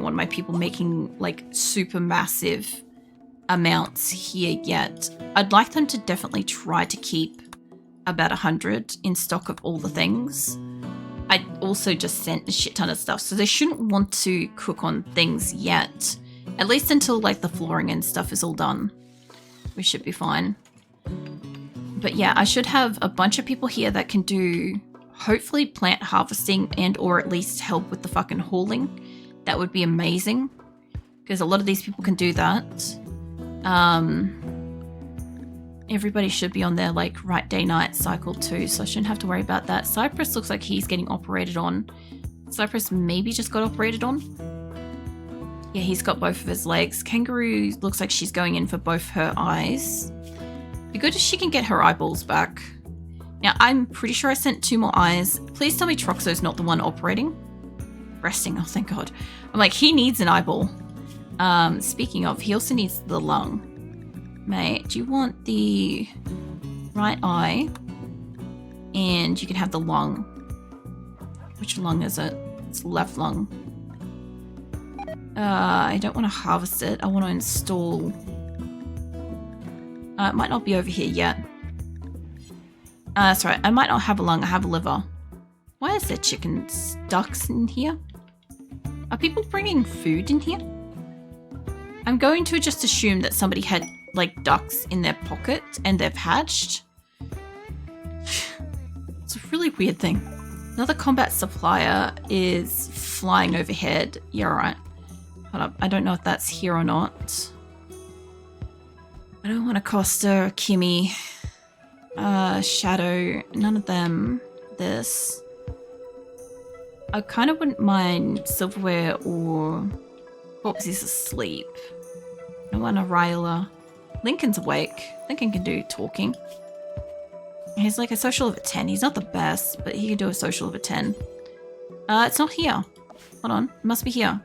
want my people making like super massive amounts here yet. I'd like them to definitely try to keep about 100 in stock of all the things. I also just sent a shit ton of stuff, so they shouldn't want to cook on things yet. At least until like the flooring and stuff is all done. We should be fine. But yeah, I should have a bunch of people here that can do hopefully plant harvesting and or at least help with the fucking hauling. That would be amazing. Because a lot of these people can do that. Everybody should be on their like right day-night cycle too, so I shouldn't have to worry about that. Cypress looks like he's getting operated on. Cypress maybe just got operated on. Yeah, he's got both of his legs. Kangaroo looks like she's going in for both her eyes. Be good if she can get her eyeballs back. Now, I'm pretty sure I sent 2 more eyes. Please tell me Troxo's not the one operating. Resting, oh thank God. I'm like, he needs an eyeball. Speaking of, he also needs the lung. Mate, do you want the right eye? And you can have the lung. Which lung is it? It's left lung. I don't want to harvest it. I want to install. It might not be over here yet. Sorry, I might not have a lung. I have a liver. Why is there chickens, ducks in here? Are people bringing food in here? I'm going to just assume that somebody had like ducks in their pocket and they've hatched. It's a really weird thing. Another combat supplier is flying overhead. Yeah, right. Hold up. I don't know if that's here or not. I don't want Acosta, Kimmy, Shadow, none of them. This. I kind of wouldn't mind Silverware or Foxy's asleep. I want a Ryla. Lincoln's awake. Lincoln can do talking. He's like a social of a 10. He's not the best, but he can do a social of a 10. It's not here. Hold on. It must be here.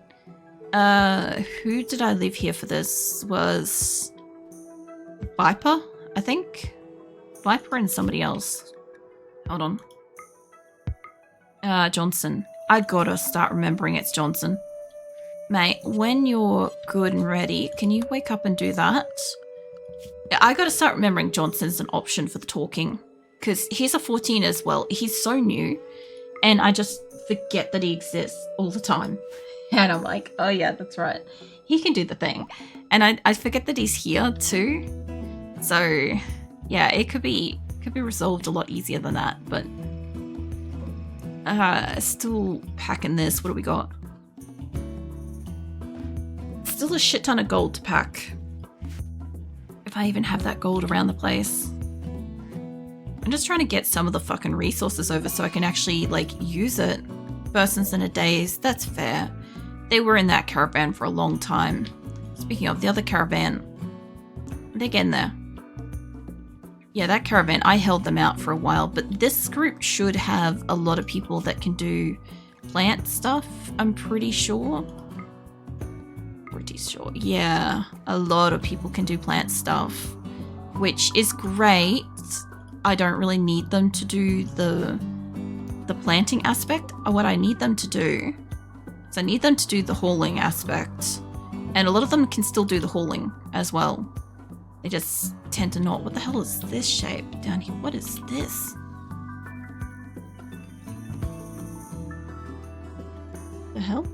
Who did I leave here for this? Was Viper, I think? Viper and somebody else. Hold on. Johnson. I gotta start remembering it's Johnson. Mate, when you're good and ready, can you wake up and do that? I gotta start remembering Johnson's an option for the talking. Because he's a 14 as well. He's so new. And I just forget that he exists all the time. And I'm like, oh yeah, that's right. He can do the thing. And I forget that he's here too. So yeah, it could be resolved a lot easier than that. But still packing this. What do we got? Still a shit ton of gold to pack. If I even have that gold around the place. I'm just trying to get some of the fucking resources over so I can actually, like, use it. Persons in a daze, that's fair. They were in that caravan for a long time. Speaking of the other caravan, they're getting there. Yeah, that caravan, I held them out for a while, but this group should have a lot of people that can do plant stuff, I'm pretty sure. Pretty sure. Yeah, a lot of people can do plant stuff, which is great. I don't really need them to do the planting aspect. What I need them to do is I need them to do the hauling aspect. And a lot of them can still do the hauling as well. They just tend to not. What the hell is this shape down here? What is this? The hell?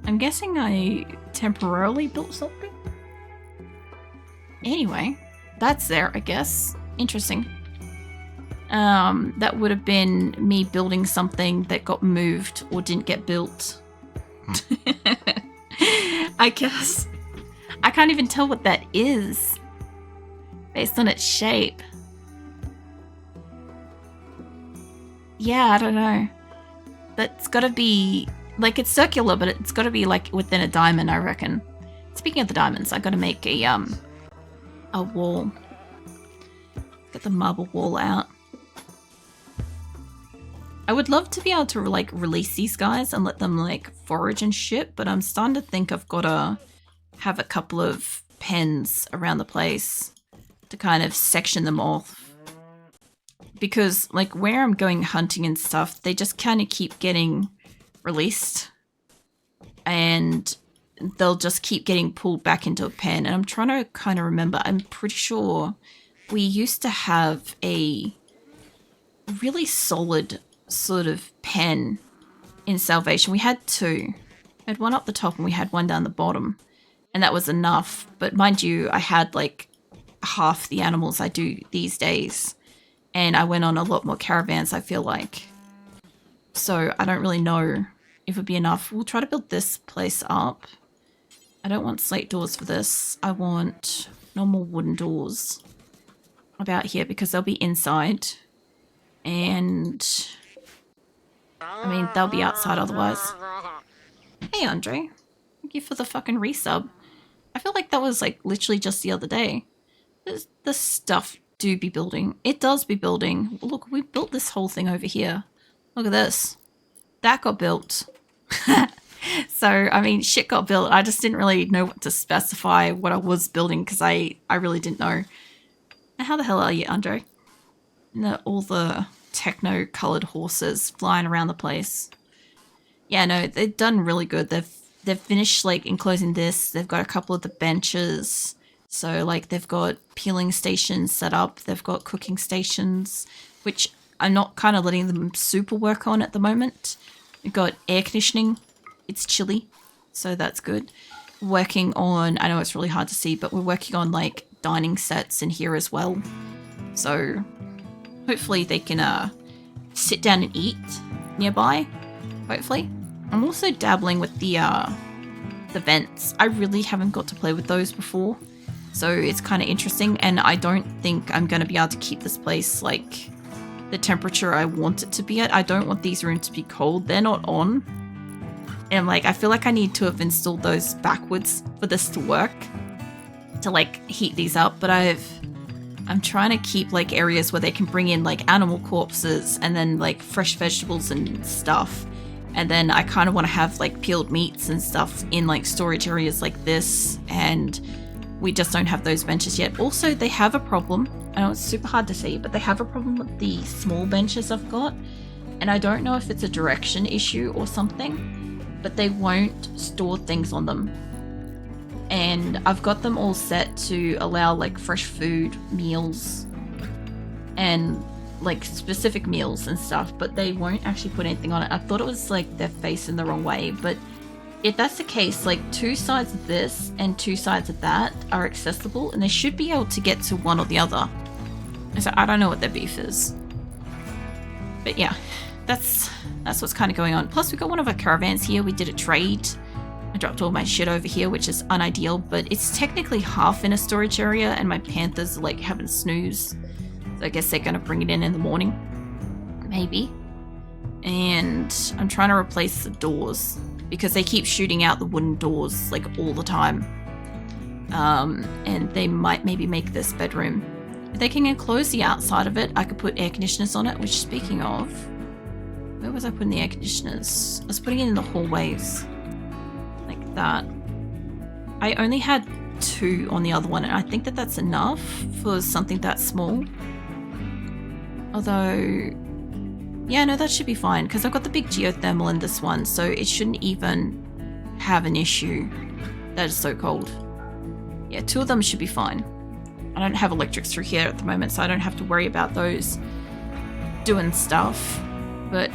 I'm guessing I temporarily built something? Anyway, that's there, I guess. Interesting. That would have been me building something that got moved or didn't get built. I guess. I can't even tell what that is based on its shape. Yeah, I don't know. That's gotta be, like, it's circular, but it's gotta be, like, within a diamond, I reckon. Speaking of the diamonds, I gotta make a wall. Get the marble wall out. I would love to be able to, like, release these guys and let them, like, forage and shit, but I'm starting to think I've gotta have a couple of pens around the place to kind of section them off. Because, like, where I'm going hunting and stuff, they just kind of keep getting released. And they'll just keep getting pulled back into a pen. And I'm trying to kind of remember. I'm pretty sure we used to have a really solid sort of pen in Salvation. We had two. We had one up the top and we had one down the bottom. And that was enough. But mind you, I had like half the animals I do these days. And I went on a lot more caravans, I feel like. So I don't really know if it'd be enough. We'll try to build this place up. I don't want slate doors for this. I want normal wooden doors about here because they'll be inside. And I mean, they'll be outside otherwise. Hey, Andre. Thank you for the fucking resub. I feel like that was like literally just the other day. This stuff do be building. It does be building. Look, we built this whole thing over here. Look at this. That got built. So, I mean, shit got built. I just didn't really know what to specify what I was building because I really didn't know. How the hell are you, Andre? All the techno-coloured horses flying around the place. Yeah, no, they've done really good. They've finished, like, enclosing this. They've got a couple of the benches. So, like, they've got peeling stations set up. They've got cooking stations, which I'm not kind of letting them super work on at the moment. We've got air conditioning. It's chilly, so that's good. Working on, I know it's really hard to see, but we're working on, like, dining sets in here as well. So, hopefully they can sit down and eat nearby, hopefully. I'm also dabbling with the vents. I really haven't got to play with those before. So it's kind of interesting, and I don't think I'm going to be able to keep this place, like, the temperature I want it to be at. I don't want these rooms to be cold. They're not on. And, like, I feel like I need to have installed those backwards for this to work. To, like, heat these up. But I'm trying to keep, like, areas where they can bring in, like, animal corpses and then, like, fresh vegetables and stuff. And then I kind of want to have, like, peeled meats and stuff in, like, storage areas like this. And we just don't have those benches yet. Also, they have a problem. I know it's super hard to see, but they have a problem with the small benches I've got. And I don't know if it's a direction issue or something, but they won't store things on them. And I've got them all set to allow, like, fresh food, meals, and, like, specific meals and stuff, but they won't actually put anything on it. I thought it was, like, they're facing the wrong way, but if that's the case, like, two sides of this and two sides of that are accessible, and they should be able to get to one or the other. So I don't know what their beef is. But yeah, that's what's kind of going on. Plus, we got one of our caravans here. We did a trade. I dropped all my shit over here, which is unideal, but it's technically half in a storage area, and my panthers are, like, having a snooze. So I guess they're going to bring it in the morning. Maybe. And I'm trying to replace the doors because they keep shooting out the wooden doors, like, all the time. And they might maybe make this bedroom. If they can enclose the outside of it, I could put air conditioners on it, which, speaking of, where was I putting the air conditioners? I was putting it in the hallways. Like that. I only had 2 on the other one, and I think that that's enough for something that small. Although, yeah, no, that should be fine, because I've got the big geothermal in this one, so it shouldn't even have an issue. That is so cold. Yeah, 2 of them should be fine. I don't have electrics through here at the moment, so I don't have to worry about those doing stuff. But,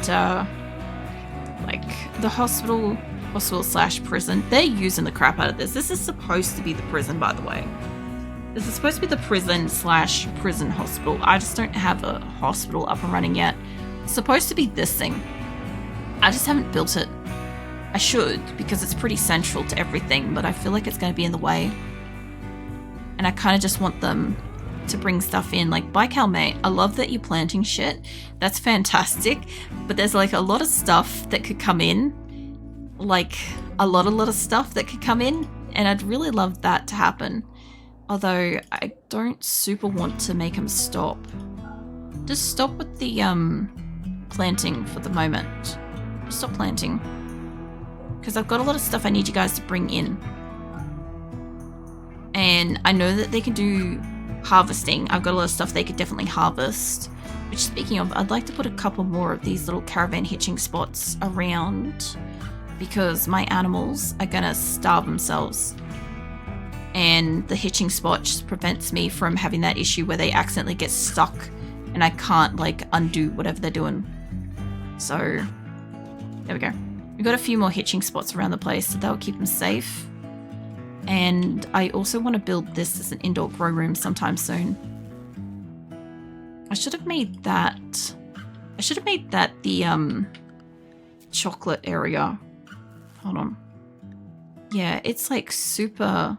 like, the hospital / prison, they're using the crap out of this. This is supposed to be the prison, by the way. This is supposed to be the prison / prison hospital. I just don't have a hospital up and running yet. It's supposed to be this thing. I just haven't built it. I should, because it's pretty central to everything, but I feel like it's going to be in the way. And I kind of just want them to bring stuff in. Like, Bike mate, I love that you're planting shit. That's fantastic. But there's, like, a lot of stuff that could come in. Like, a lot of stuff that could come in. And I'd really love that to happen. Although, I don't super want to make them stop. Just stop with the, planting for the moment. Just stop planting. Because I've got a lot of stuff I need you guys to bring in. And I know that they can do harvesting. I've got a lot of stuff they could definitely harvest. Which, speaking of, I'd like to put a couple more of these little caravan hitching spots around because my animals are gonna starve themselves. And the hitching spot just prevents me from having that issue where they accidentally get stuck and I can't, like, undo whatever they're doing. So, there we go. We've got a few more hitching spots around the place, so that'll keep them safe. And I also want to build this as an indoor grow room sometime soon. I should have made that the chocolate area. Hold on. Yeah, it's like super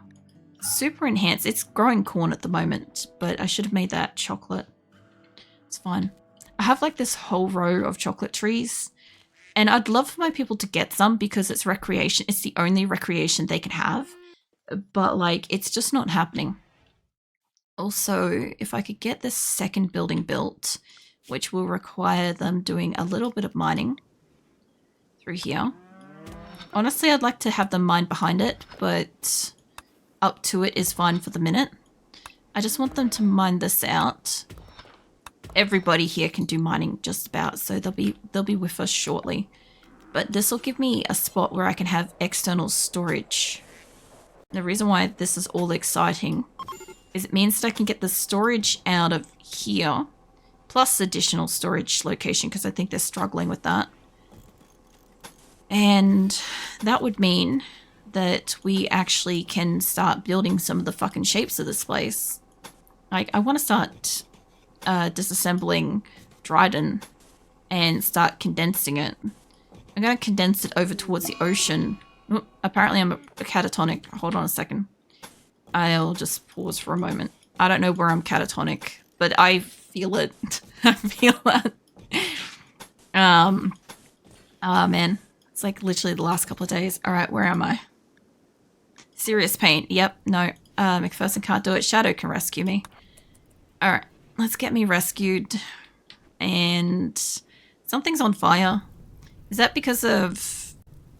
enhanced. It's growing corn at the moment, but I should have made that chocolate. It's fine. I have like this whole row of chocolate trees, and I'd love for my people to get some because it's recreation. It's the only recreation they can have, but like it's just not happening. Also, if I could get this second building built, which will require them doing a little bit of mining through here. Honestly, I'd like to have them mine behind it, but up to it is fine for the minute. I just want them to mine this out. Everybody here can do mining just about, so they'll be with us shortly. But this will give me a spot where I can have external storage. The reason why this is all exciting is it means that I can get the storage out of here, plus additional storage location, because I think they're struggling with that. And that would mean that we actually can start building some of the fucking shapes of this place. Like, I want to start disassembling Dryden and start condensing it. I'm going to condense it over towards the ocean. Oh, apparently I'm a catatonic. Hold on a second. I'll just pause for a moment. I don't know where I'm catatonic, but I feel it. I feel that. Oh man. It's like literally the last couple of days. Alright, where am I? Serious pain. Yep, no. McPherson can't do it. Shadow can rescue me. Alright, let's get me rescued. And something's on fire. Is that because of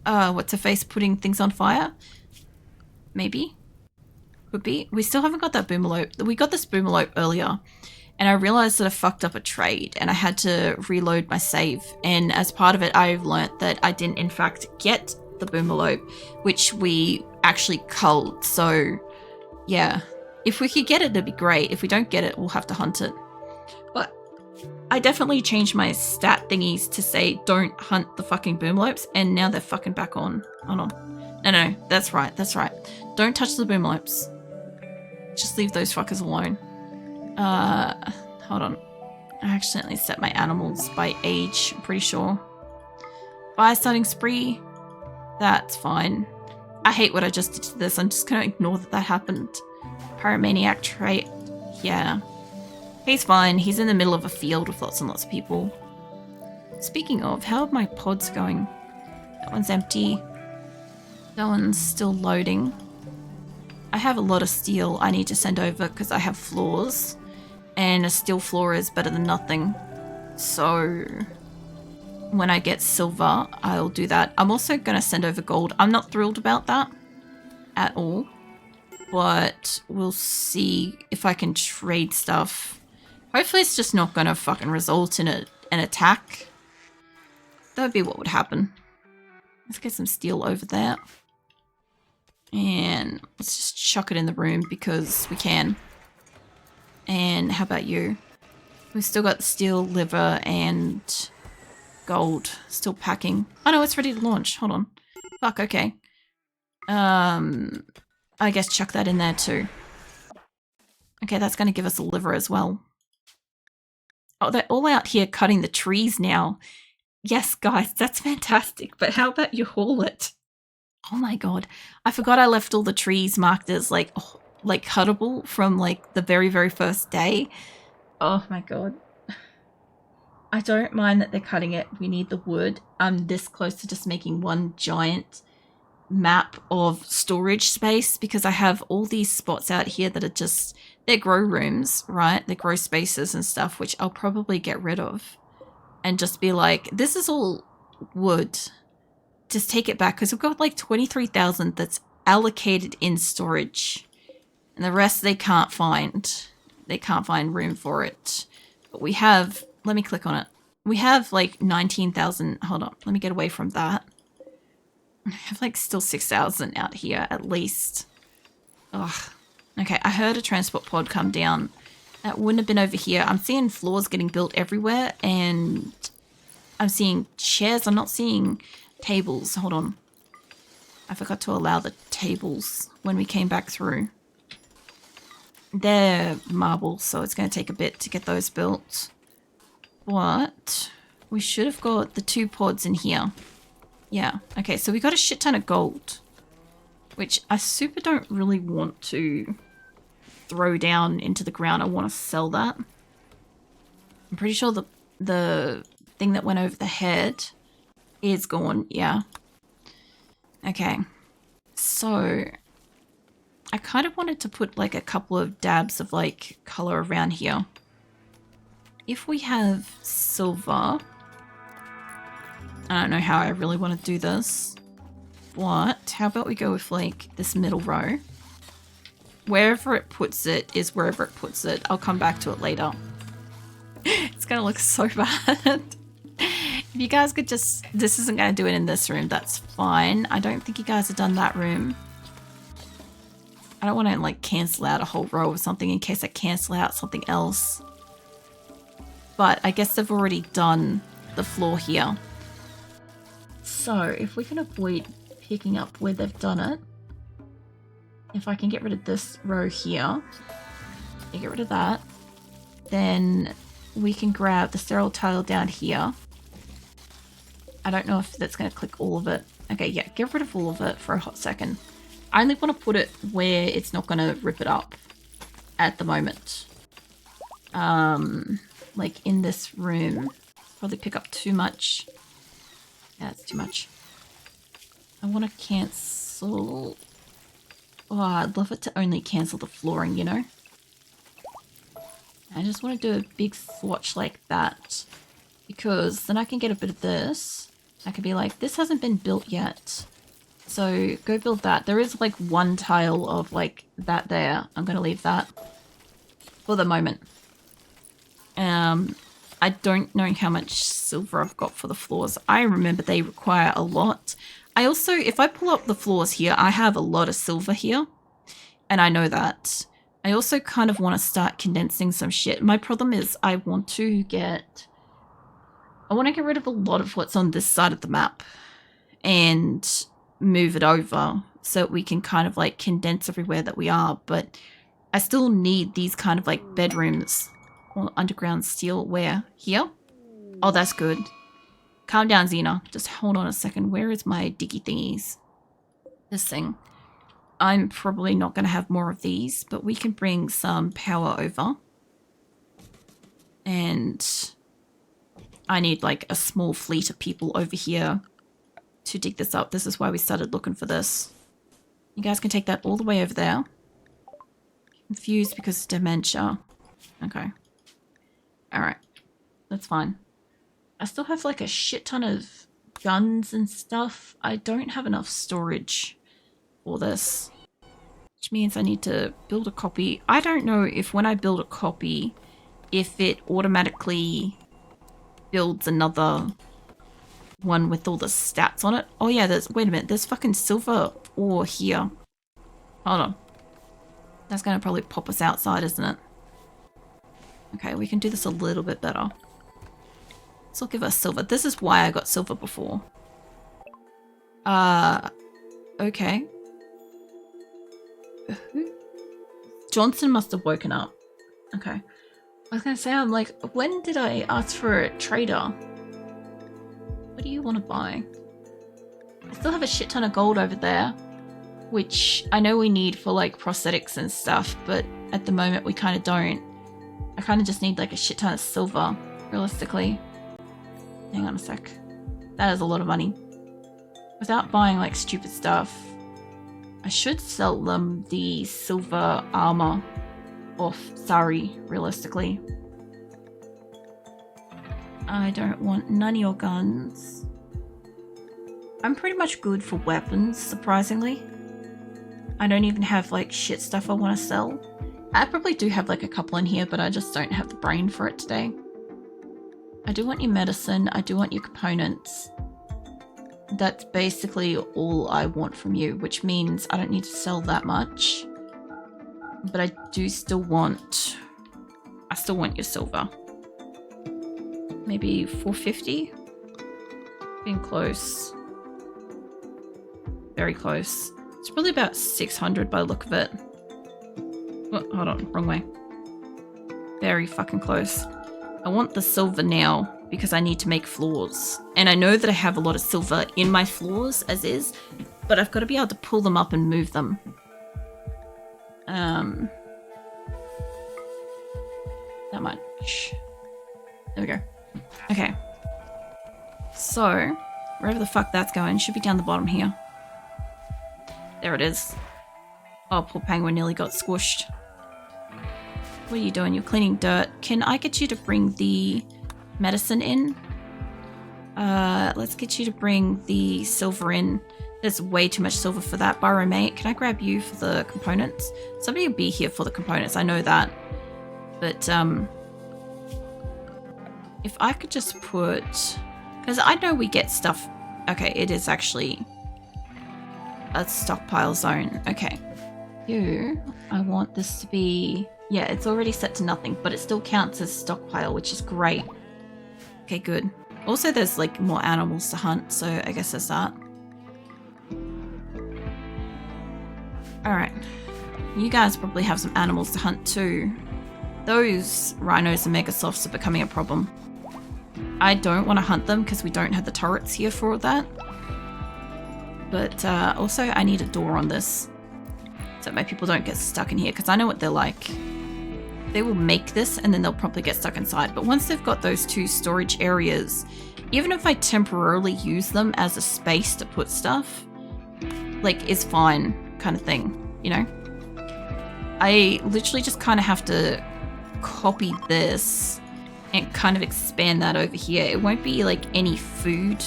what's-her-face putting things on fire? Maybe. Could be. We still haven't got that boomerlope. We got this boomerlope earlier, and I realized that I fucked up a trade, and I had to reload my save. And as part of it, I've learnt that I didn't, in fact, get the boomerlope, which we actually culled. So, yeah. If we could get it, it'd be great. If we don't get it, we'll have to hunt it. But I definitely changed my stat thingies to say don't hunt the fucking boomlopes, and now they're fucking back on. Hold on. No, that's right. Don't touch the boomlopes. Just leave those fuckers alone. Hold on. I accidentally set my animals by age, I'm pretty sure. Fire starting spree. That's fine. I hate what I just did to this. I'm just gonna ignore that happened. Pyromaniac trait. Yeah. He's fine. He's in the middle of a field with lots and lots of people. Speaking of, how are my pods going? That one's empty. That one's still loading. I have a lot of steel I need to send over because I have floors. And a steel floor is better than nothing. So when I get silver, I'll do that. I'm also going to send over gold. I'm not thrilled about that at all. But we'll see if I can trade stuff. Hopefully it's just not going to fucking result in an attack. That would be what would happen. Let's get some steel over there. And let's just chuck it in the room because we can. And how about you? We've still got steel, liver, and gold still packing. Oh no, it's ready to launch. Hold on. Fuck, okay. I guess chuck that in there too. Okay, that's going to give us a liver as well. Oh, they're all out here cutting the trees now. Yes, guys, that's fantastic. But how about you haul it? Oh my god. I forgot I left all the trees marked as like cuttable from like the very, very first day. Oh my god. I don't mind that they're cutting it. We need the wood. I'm this close to just making one giant map of storage space because I have all these spots out here that are just, they're grow rooms, right? They're grow spaces and stuff, which I'll probably get rid of and just be like, this is all wood. Just take it back because we've got like 23,000 that's allocated in storage and the rest they can't find. They can't find room for it. But we have let me click on it. We have like 19,000. Hold on. Let me get away from that. I have like still 6,000 out here at least. Ugh. Okay, I heard a transport pod come down. That wouldn't have been over here. I'm seeing floors getting built everywhere and I'm seeing chairs. I'm not seeing tables. Hold on. I forgot to allow the tables when we came back through. They're marble, so it's going to take a bit to get those built. But we should have got the 2 pods in here. Yeah. Okay, so we got a shit ton of gold, which I super don't really want to throw down into the ground. I want to sell that. I'm pretty sure the thing that went over the head is gone. Yeah. Okay. So I kind of wanted to put like a couple of dabs of like color around here. If we have silver, I don't know how I really want to do this, but how about we go with like this middle row? Wherever it puts it is wherever it puts it. I'll come back to it later. It's gonna look so bad. If you guys could just, this isn't gonna do it in this room, that's fine. I don't think you guys have done that room. I don't want to like cancel out a whole row or something in case I cancel out something else. But I guess they've already done the floor here. So if we can avoid picking up where they've done it, if I can get rid of this row here, and get rid of that, then we can grab the sterile tile down here. I don't know if that's going to click all of it. Okay, yeah, get rid of all of it for a hot second. I only want to put it where it's not going to rip it up at the moment. Like in this room. Probably pick up too much. Yeah, it's too much. I want to cancel... Oh, I'd love it to only cancel the flooring, you know? I just want to do a big swatch like that. Because then I can get a bit of this. I can be like, this hasn't been built yet. So go build that. There is like 1 tile of like that there. I'm going to leave that for the moment. I don't know how much silver I've got for the floors. I remember they require a lot. I also, if I pull up the floors here, I have a lot of silver here. And I know that. I also kind of want to start condensing some shit. My problem is I want to get rid of a lot of what's on this side of the map. And move it over so we can kind of like condense everywhere that we are. But I still need these kind of like bedrooms. Or underground steel. Where? Here? Oh, that's good. Calm down, Xena. Just hold on a second. Where is my diggy thingies? This thing. I'm probably not going to have more of these, but we can bring some power over. And I need like a small fleet of people over here to dig this up. This is why we started looking for this. You guys can take that all the way over there. Confused because of dementia. Okay. Alright. That's fine. I still have like a shit ton of guns and stuff. I don't have enough storage for this. Which means I need to build a copy. I don't know if when I build a copy, if it automatically builds another one with all the stats on it. Oh yeah, wait a minute, there's fucking silver ore here. Hold on. That's gonna probably pop us outside, isn't it? Okay, we can do this a little bit better. This will give us silver. This is why I got silver before. Okay. Johnson must have woken up. Okay. I was gonna say, I'm like, when did I ask for a trader? What do you want to buy? I still have a shit ton of gold over there, which I know we need for like prosthetics and stuff, but at the moment we kind of don't. I kind of just need like a shit ton of silver, realistically. Hang on a sec. That is a lot of money. Without buying like stupid stuff, I should sell them the silver armor off Sari, realistically. I don't want none of your guns. I'm pretty much good for weapons, surprisingly. I don't even have like shit stuff I want to sell. I probably do have like a couple in here, but I just don't have the brain for it today. I do want your medicine. I do want your components. That's basically all I want from you, which means I don't need to sell that much. But I do still want... I still want your silver. Maybe 450? Being close. Very close. It's probably about 600 by the look of it. Oh, hold on, wrong way. Very fucking close. I want the silver now because I need to make floors. And I know that I have a lot of silver in my floors as is, but I've got to be able to pull them up and move them. That much. There we go. Okay. So, wherever the fuck that's going, should be down the bottom here. There it is. Oh, poor penguin nearly got squished. What are you doing? You're cleaning dirt. Can I get you to bring the medicine in? Let's get you to bring the silver in. There's way too much silver for that. Burrow mate, can I grab you for the components? Somebody will be here for the components, I know that. But, if I could just put... Because I know we get stuff... Okay, it is actually a stockpile zone. Okay. You, I want this to be... Yeah, it's already set to nothing, but it still counts as stockpile, which is great. Okay, good. Also, there's, like, more animals to hunt, so I guess there's that. Alright. You guys probably have some animals to hunt, too. Those rhinos and megasofts are becoming a problem. I don't want to hunt them because we don't have the turrets here for all that. But also I need a door on this so my people don't get stuck in here because I know what they're like. They will make this and then they'll probably get stuck inside. But once they've got those two storage areas, even if I temporarily use them as a space to put stuff, like, is fine kind of thing, you know? I literally just kind of have to copy this and kind of expand that over here. It won't be like any food.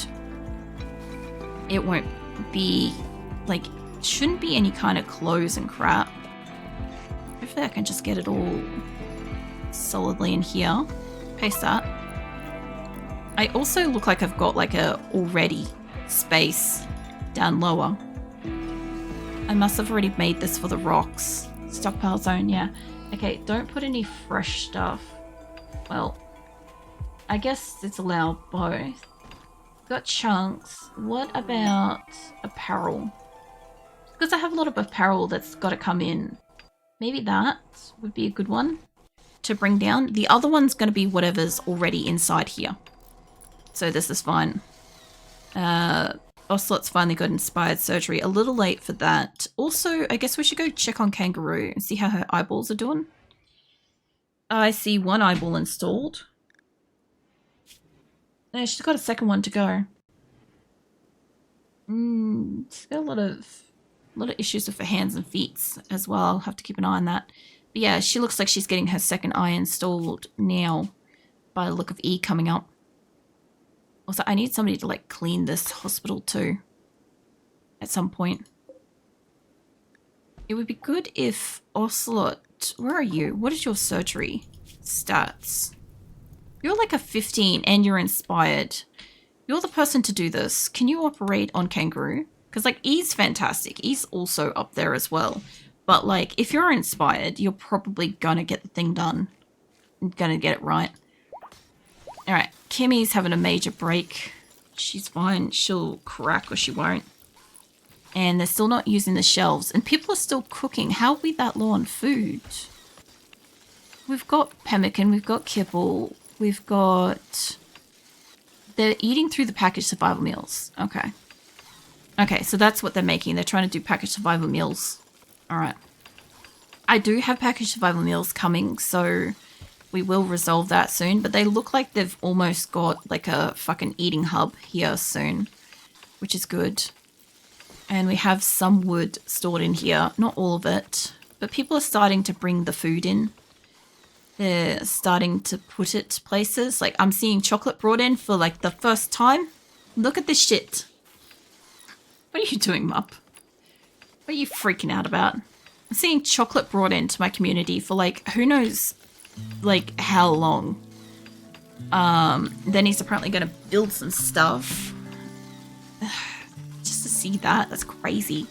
It won't be like, shouldn't be any kind of clothes and crap. Hopefully I can just get it all solidly in here. Paste that. I also look like I've got like a already space down lower. I must have already made this for the rocks. Stockpile zone, yeah. Okay, don't put any fresh stuff. Well, I guess it's allowed both. Got chunks. What about apparel? Because I have a lot of apparel that's got to come in. Maybe that would be a good one to bring down. The other one's going to be whatever's already inside here. So this is fine. Ocelot's finally got inspired surgery. A little late for that. Also, I guess we should go check on Kangaroo and see how her eyeballs are doing. I see one eyeball installed. Yeah, she's got a second one to go. She's got a lot of issues with her hands and feet as well. I'll have to keep an eye on that. But yeah, she looks like she's getting her second eye installed now by the look of E coming up. Also, I need somebody to like clean this hospital too at some point. It would be good if Ocelot, where are you? What is your surgery stats? You're like a 15 and you're inspired. You're the person to do this. Can you operate on Kangaroo? Because like E's fantastic. E's also up there as well. But like if you're inspired, you're probably gonna get the thing done. Gonna get it right. Alright, Kimmy's having a major break. She's fine. She'll crack or she won't. And they're still not using the shelves. And people are still cooking. How are we that low on food? We've got pemmican. We've got kibble. We've got... They're eating through the packaged survival meals. Okay. Okay, so that's what they're making. They're trying to do packaged survival meals. Alright. I do have packaged survival meals coming, so... we will resolve that soon, but they look like they've almost got like a fucking eating hub here soon, which is good. And we have some wood stored in here, not all of it, but people are starting to bring the food in. They're starting to put it places. Like I'm seeing chocolate brought in for like the first time. Look at this shit. What are you doing, Mup? What are you freaking out about? I'm seeing chocolate brought into my community for like, who knows like how long. Then he's apparently going to build some stuff. Just to see that, that's crazy.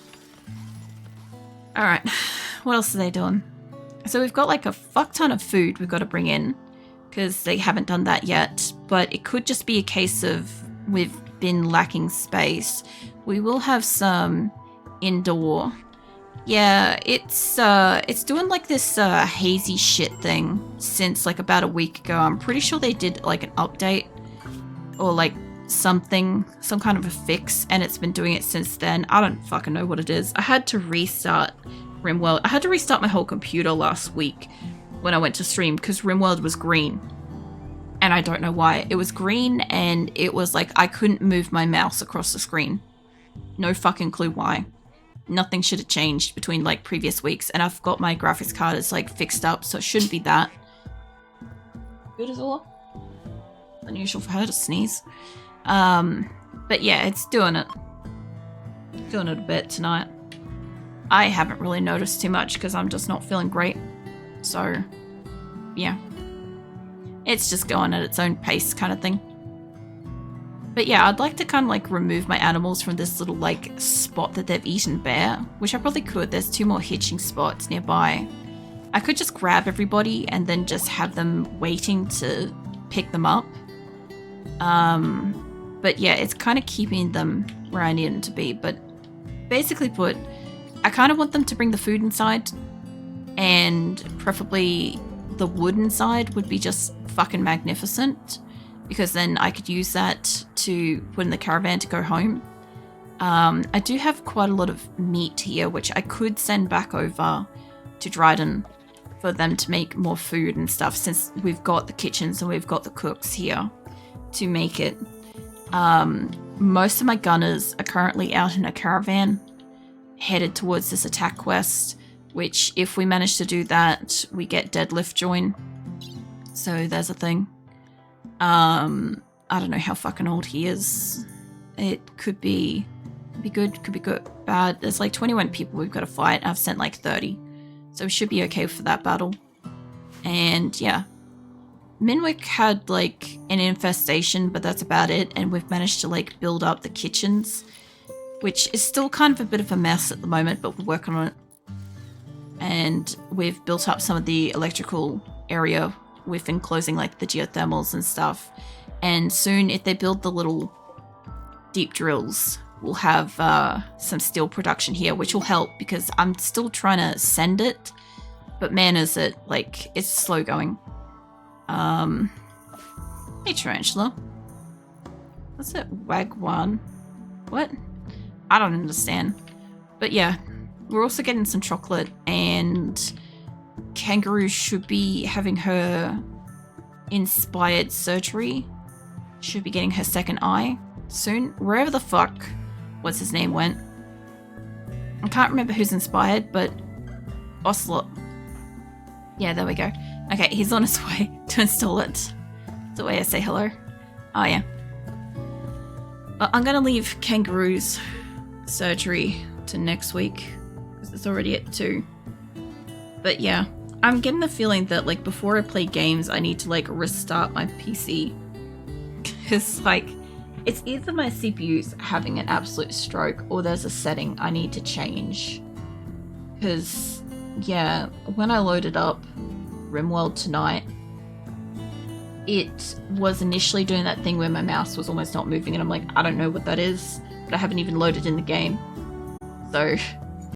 Alright, what else are they doing? So we've got like a fuck ton of food we've got to bring in, because they haven't done that yet, but it could just be a case of we've been lacking space. We will have some indoor. Yeah, it's doing like this hazy shit thing since like about a week ago. I'm pretty sure they did like an update or like something, some kind of a fix, and it's been doing it since then. I don't fucking know what it is. I had to restart RimWorld. I had to restart my whole computer last week when I went to stream because RimWorld was green. And I don't know why. It was green and it was like I couldn't move my mouse across the screen. No fucking clue why. Nothing should have changed between like previous weeks, and I've got my graphics card is like fixed up, so it shouldn't be that. Good as all. Unusual for her to sneeze. But yeah, it's doing it. Doing it a bit tonight. I haven't really noticed too much because I'm just not feeling great. So, yeah. It's just going at its own pace kind of thing. But yeah, I'd like to kind of like remove my animals from this little like spot that they've eaten bare, which I probably could. There's 2 more hitching spots nearby. I could just grab everybody and then just have them waiting to pick them up. But yeah, it's kind of keeping them where I need them to be. But basically put, I kind of want them to bring the food inside, and preferably the wood inside would be just fucking magnificent, because then I could use that to put in the caravan to go home. I do have quite a lot of meat here, which I could send back over to Dryden for them to make more food and stuff, since we've got the kitchens and we've got the cooks here to make it. Most of my gunners are currently out in a caravan headed towards this attack quest, which if we manage to do that, we get deadlift join. So there's a thing. I don't know how fucking old he is. It could be good, could be good, bad. There's like 21 people we've got to fight. I've sent like 30. So we should be okay for that battle. And yeah. Minwick had like an infestation, but that's about it. And we've managed to like build up the kitchens, which is still kind of a bit of a mess at the moment, but we're working on it. And we've built up some of the electrical area with enclosing like the geothermals and stuff. And soon, if they build the little deep drills, we'll have some steel production here, which will help because I'm still trying to send it. But man, is it like, it's slow going. Hey tarantula. What's it? Wagwan? What? I don't understand. But yeah, we're also getting some chocolate, and Kangaroo should be having her inspired surgery. Should be getting her second eye soon. Wherever the fuck what's his name went. I can't remember who's inspired, but Ocelot. Yeah, there we go. Okay, he's on his way to install it. That's the way I say hello. Oh yeah. I'm gonna leave Kangaroo's surgery to next week because it's already at 2. But yeah, I'm getting the feeling that like before I play games, I need to like restart my PC. Because like, it's either my CPU's having an absolute stroke or there's a setting I need to change. Because yeah, when I loaded up RimWorld tonight, it was initially doing that thing where my mouse was almost not moving, and I'm like, I don't know what that is, but I haven't even loaded in the game. So